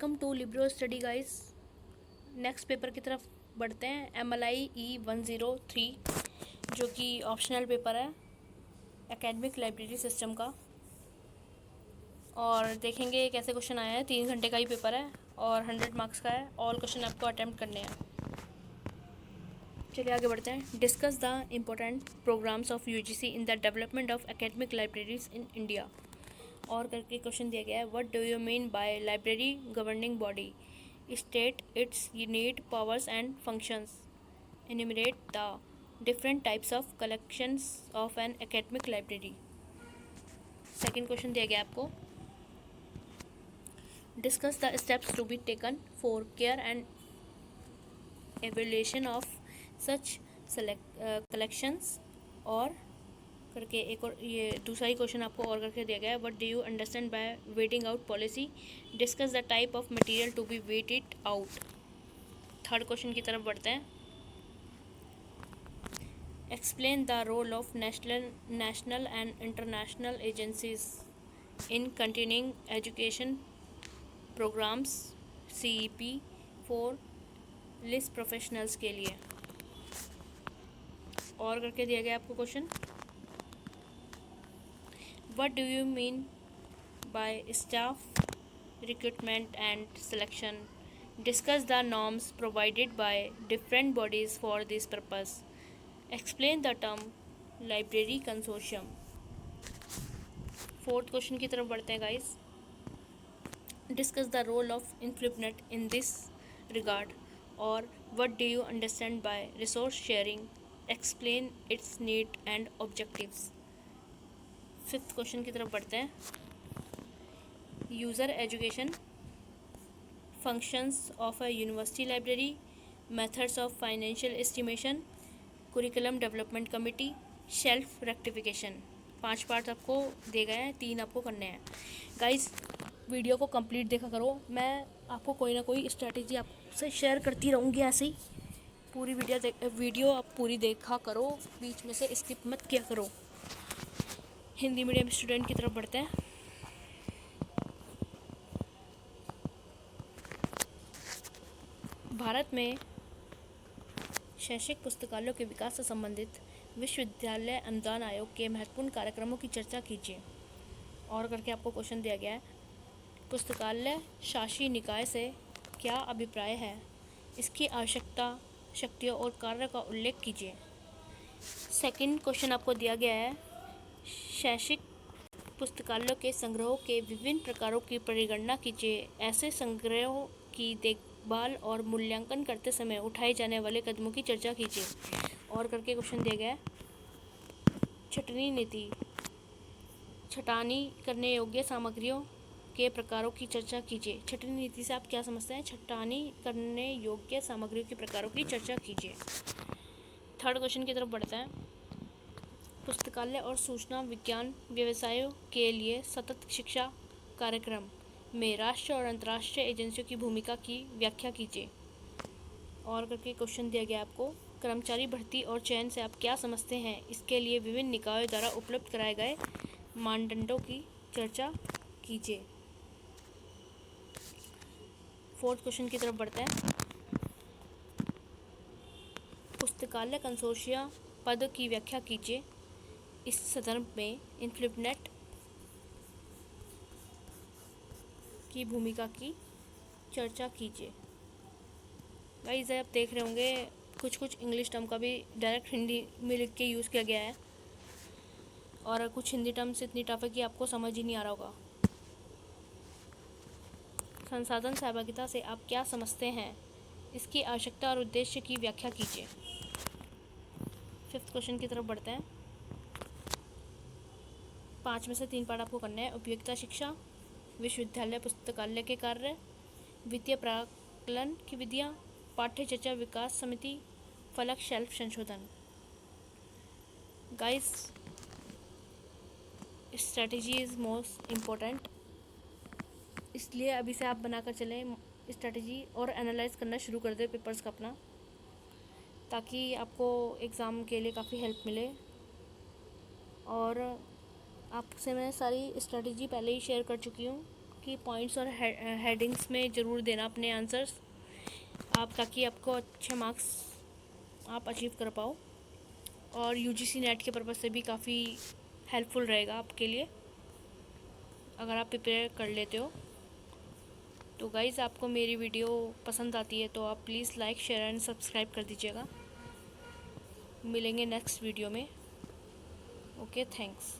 Welcome to Libro study guys. Next paper की तरफ बढ़ते हैं। MLIE 103 जो कि ऑप्शनल पेपर है एकेडमिक लाइब्रेरी सिस्टम का, और देखेंगे कैसे क्वेश्चन आया है। 3 घंटे का ही पेपर है और 100 मार्क्स का है। ऑल क्वेश्चन आपको अटैम्प्ट करने हैं। चलिए आगे बढ़ते हैं। Discuss the important programs of UGC in the development of academic libraries in India. और करके क्वेश्चन दिया गया है, what do you mean by library governing body, state its need, powers and functions, enumerate the different types of collections of an academic library. Second question दिया गया आपको, discuss the steps to be taken for care and evaluation of such collections. और करके एक और ये दूसरा ही question आपको और करके दिया गया है, what do you understand by weeding out policy, discuss the type of material to be weeded out. Third question की तरफ बढ़ते हैं। Explain the role of national and international agencies in continuing education programs CEP for list professionals के लिए। और करके दिया गया आपको question, what do you mean by staff recruitment and selection, discuss the norms provided by different bodies for this purpose, explain the term library consortium। Fourth question की तरफ बढ़ते हैं guys. Discuss the role of INFLIBNET in this regard, और what do you understand by resource sharing, explain its need and objectives। Fifth question की तरफ बढ़ते हैं। User education, functions of a university library, methods of financial estimation, curriculum development committee, shelf rectification. 5 part आपको दिए गए हैं, 3 आपको करने हैं। गाइस वीडियो को कंप्लीट देखा करो, मैं आपको कोई ना कोई स्ट्रैटेजी आपसे शेयर करती रहूँगी ऐसे ही। पूरी वीडियो आप पूरी देखा करो, बीच में से स्किप मत किया करो। हिंदी मीडियम स्टूडेंट की तरफ बढ़ते हैं। भारत में शैक्षिक पुस्तकालयों के विकास से संबंधित विश्वविद्यालय अनुदान आयोग के महत्वपूर्ण कार्यक्रमों की चर्चा कीजिए। और करके आपको क्वेश्चन दिया गया है, पुस्तकालय शासी निकाय से क्या अभिप्राय है, इसकी आवश्यकता, शक्तियों और कार्य का उल्लेख कीजिए। सेकंड क्वेश्चन आपको दिया गया है, शैक्षिक पुस्तकालयों के संग्रहों के विभिन्न प्रकारों की परिगणना कीजिए। ऐसे संग्रहों की देखभाल और मूल्यांकन करते समय उठाए जाने वाले कदमों की चर्चा कीजिए। और करके क्वेश्चन दिया गया है, छँटनी नीति, छँटानी करने योग्य सामग्रियों के प्रकारों की चर्चा कीजिए। छँटनी नीति से आप क्या समझते हैं? छँटानी करने योग्य सामग्रियों के प्रकारों की चर्चा कीजिए। थर्ड क्वेश्चन की तरफ बढ़ते हैं। पुस्तकालय और सूचना विज्ञान व्यवसायों के लिए सतत शिक्षा कार्यक्रम में राष्ट्रीय और अंतर्राष्ट्रीय एजेंसियों की भूमिका की व्याख्या कीजिए। और करके क्वेश्चन दिया गया आपको, कर्मचारी भर्ती और चयन से आप क्या समझते हैं, इसके लिए विभिन्न निकायों द्वारा उपलब्ध कराए गए मानदंडों की चर्चा कीजिए। फोर्थ क्वेश्चन की तरफ बढ़ते हैं। पुस्तकालय कंसोर्शिया पद की व्याख्या कीजिए। इस संदर्भ में इन्फ्लुपनेट की भूमिका की चर्चा कीजिए। गाइस आप देख रहे होंगे कुछ कुछ इंग्लिश टर्म का भी डायरेक्ट हिंदी में लिख के यूज़ किया गया है, और कुछ हिंदी टर्म्स इतनी टफ है कि आपको समझ ही नहीं आ रहा होगा। संसाधन सहभागिता से आप क्या समझते हैं, इसकी आवश्यकता और उद्देश्य की व्याख्या कीजिए। फिफ्थ क्वेश्चन की तरफ बढ़ते हैं। 5 में से 3 पार्ट आपको करना है। उपयोगिता शिक्षा, विश्वविद्यालय पुस्तकालय के कार्य, वित्तीय प्राकलन की विधियाँ, पाठ्य चर्चा विकास समिति, फलक शेल्फ संशोधन। Guys strategy is most important, इसलिए अभी से आप बनाकर चलें स्ट्रैटेजी और एनालाइज करना शुरू कर दें पेपर्स का अपना, ताकि आपको एग्ज़ाम के लिए काफ़ी हेल्प मिले। और आपसे मैं सारी स्ट्रैटेजी पहले ही शेयर कर चुकी हूँ बाकी पॉइंट्स और हेडिंग्स में ज़रूर देना अपने आंसर्स आप, ताकि आपको अच्छे मार्क्स आप अचीव कर पाओ। और यूजीसी नेट के पर्पज़ से भी काफ़ी हेल्पफुल रहेगा आपके लिए अगर आप प्रिपेयर कर लेते हो। तो गाइज़, आपको मेरी वीडियो पसंद आती है तो आप please like, share and subscribe कर दीजिएगा। मिलेंगे नेक्स्ट वीडियो में। Okay, thanks.